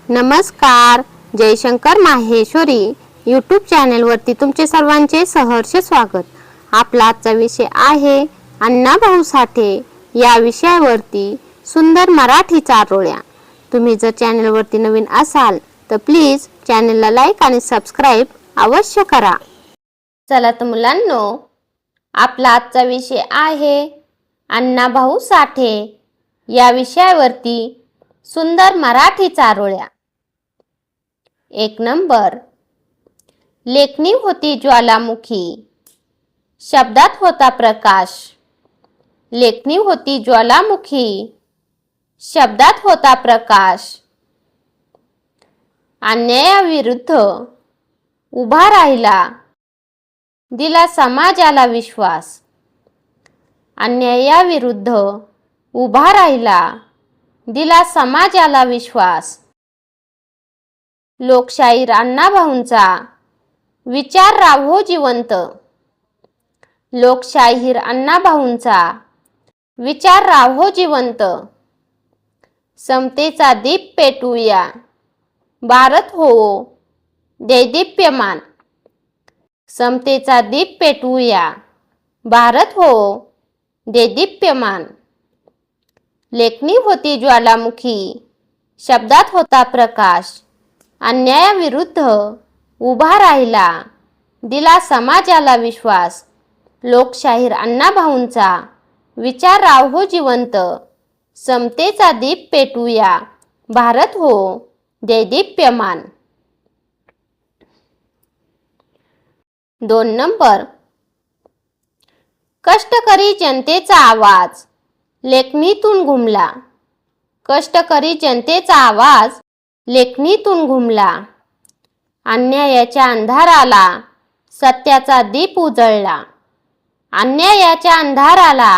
नमस्कार. जयशंकर माहेश्वरी यूट्यूब चॅनलवरती तुमचे सर्वांचे सहर्ष स्वागत. आपला आजचा विषय आहे अण्णाभाऊ साठे या विषयावरती सुंदर मराठी चारोळ्या. तुम्ही जर चॅनलवरती नवीन असाल तर प्लीज चॅनलला लाईक आणि सबस्क्राईब अवश्य करा. चला तर मुलांनो, आपला आजचा विषय आहे अण्णाभाऊ साठे या विषयावरती सुंदर मराठी चारोळ्या. 1 नंबर. लेखणी होती ज्वालामुखी, शब्दात होता प्रकाश. लेखणी होती ज्वालामुखी, शब्दात होता प्रकाश. अन्यायाविरुद्ध उभा राहिला, दिला समाजाला विश्वास. अन्यायाविरुद्ध उभा राहिला, दिला समाजाला विश्वास. लोकशाहीर अण्णाभाऊंचा विचार राहो जिवंत. लोकशाहीर अण्णाभाऊंचा विचार राहो जिवंत. समतेचा दीप पेटवूया, भारत हो दैदिप्यमान. समतेचा दीप पेटवूया, भारत हो दैदिप्यमान. लेखणी होती ज्वालामुखी, शब्दात होता प्रकाश. अन्यायाविरुद्ध उभा राहिला, दिला समाजाला विश्वास. लोकशाहीर अण्णाभाऊंचा विचार राहो जिवंत. समतेचा दीप पेटवूया, भारत हो दैदिप्यमान. 2 नंबर. कष्टकरी जनतेचा आवाज लेखणीतून घुमला. कष्टकरी जनतेचा आवाज लेखणीतून घुमला. अन्यायाच्या अंधाराला सत्याचा दीप उजळला. अन्यायाच्या अंधाराला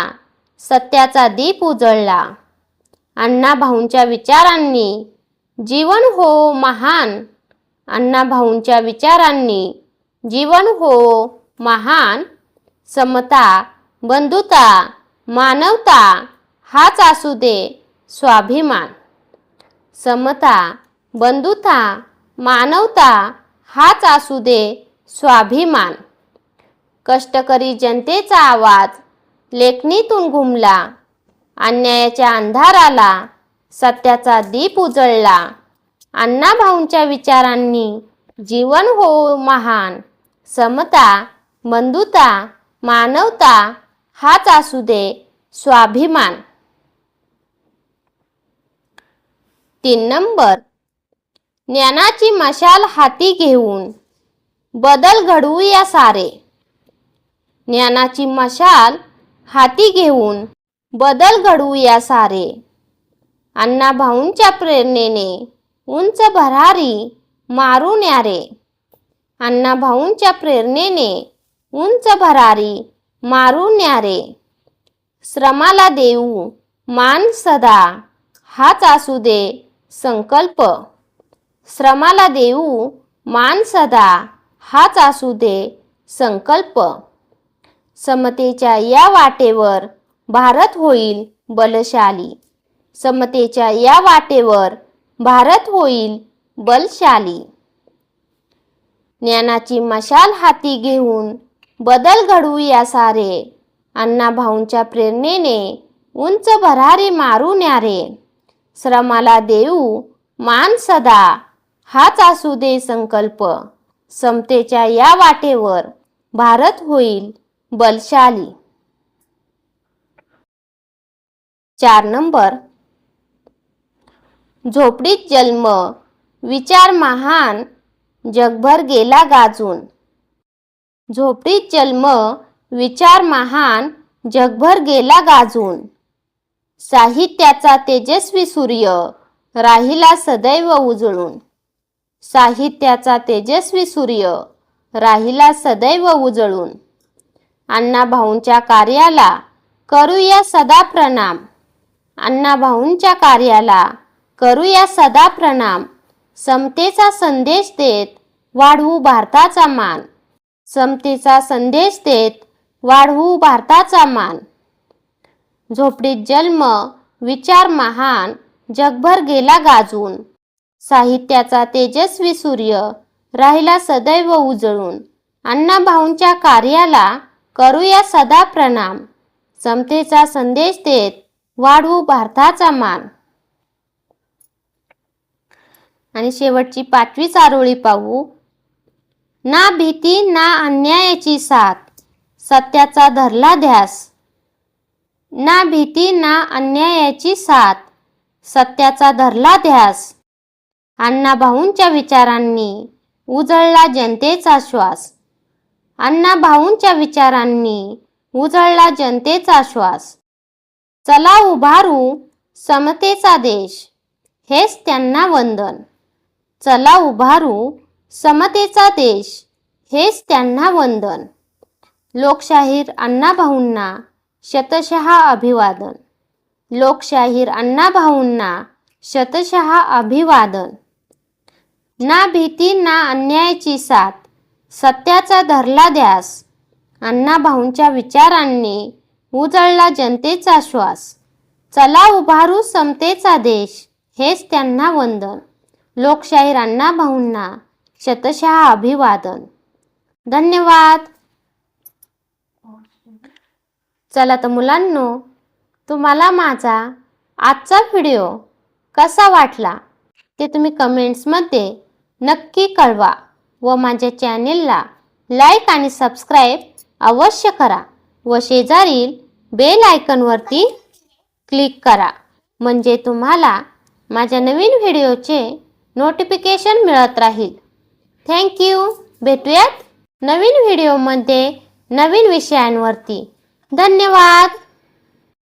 सत्याचा दीप उजळला. अण्णाभाऊंच्या विचारांनी जीवन हो महान. अण्णाभाऊंच्या विचारांनी जीवन हो महान. समता, बंधुता, मानवता हाच असू दे स्वाभिमान. समता, बंधुता, मानवता हाच असू दे स्वाभिमान. कष्टकरी जनतेचा आवाज लेखणीतून घुमला. अन्यायाच्या अंधाराला सत्याचा दीप उजळला. अण्णाभाऊंच्या विचारांनी जीवन हो महान. समता, बंधुता, मानवता हाच असू दे स्वाभिमान. 3 नंबर. ज्ञानाची मशाल हाती घेऊन बदल घडवूया सारे. ज्ञानाची मशाल हाती घेऊन बदल घडवूया सारे. अण्णाभाऊंच्या प्रेरणेने उंच भरारी मारू न्यारे. अण्णाभाऊंच्या प्रेरणेने उंच भरारी मारू न्यारे. श्रमाला देऊ मान सदा हाच असू दे संकल्प. श्रमाला देऊ मान सदा हाच असू दे संकल्प. समतेच्या या वाटेवर भारत होईल बलशाली. समतेच्या या वाटेवर भारत होईल बलशाली. ज्ञानाची मशाल हाती घेऊन बदल घडवूया सारे. अण्णाभाऊंच्या प्रेरणेने उंच भरारी मारू न्यारे. श्रमाला देऊ मान सदा हाच असू दे संकल्प. समतेच्या या वाटेवर भारत होईल बलशाली. 4 नंबर. झोपडीत जन्म विचार महान जगभर गेला गाजून. झोपडीत जन्म विचार महान जगभर गेला गाजून. साहित्याचा तेजस्वी सूर्य राहिला सदैव उजळून. साहित्याचा तेजस्वी सूर्य राहिला सदैव उजळून. अण्णाभाऊंच्या कार्याला करूया सदा प्रणाम. अण्णाभाऊंच्या कार्याला करूया सदा प्रणाम. समतेचा संदेश देत वाढवू भारताचा मान. समतेचा संदेश देत वाढवू भारताचा मान. झोपडीत जन्म विचार महान जगभर गेला गाजून. साहित्याचा तेजस्वी सूर्य राहिला सदैव उजळून. अण्णाभाऊंच्या कार्याला करूया सदा प्रणाम. समतेचा संदेश देत वाढवू भारताचा मान. आणि शेवटची 5वी चारोळी पाहू. ना भीती ना अन्यायाची साथ, सत्याचा धरला ध्यास. ना भीती ना अन्यायाची साथ, सत्याचा धरला ध्यास. अण्णाभाऊंच्या विचारांनी उजळला जनतेचा श्वास. अण्णाभाऊंच्या विचारांनी उजळला जनतेचा श्वास. चला उभारू समतेचा देश, हेच त्यांना वंदन. चला उभारू समतेचा देश, हेच त्यांना वंदन. लोकशाहीर अण्णाभाऊंना शतशः अभिवादन. लोकशाहीर अण्णाभाऊंना शतशः अभिवादन. ना भीती ना अन्यायाची साथ, सत्याचा धरला ध्यास. अण्णाभाऊंच्या विचारांनी उजळला जनतेचा श्वास. चला उभारू समतेचा देश, हेच त्यांना वंदन. लोकशाहीर अण्णाभाऊंना शतशः अभिवादन. धन्यवाद. चला तर मुलांनो, तुम्हाला माझा आजचा व्हिडिओ कसा वाटला ते तुम्ही कमेंट्समध्ये नक्की कळवा व माझ्या चॅनेलला लाईक आणि सबस्क्राईब अवश्य करा व शेजारील बेल आयकॉनवरती क्लिक करा, म्हणजे तुम्हाला माझ्या नवीन व्हिडिओचे नोटिफिकेशन मिळत राहील. थँक्यू. भेटूयात नवीन व्हिडिओमध्ये नवीन विषयांवरती. धन्यवाद.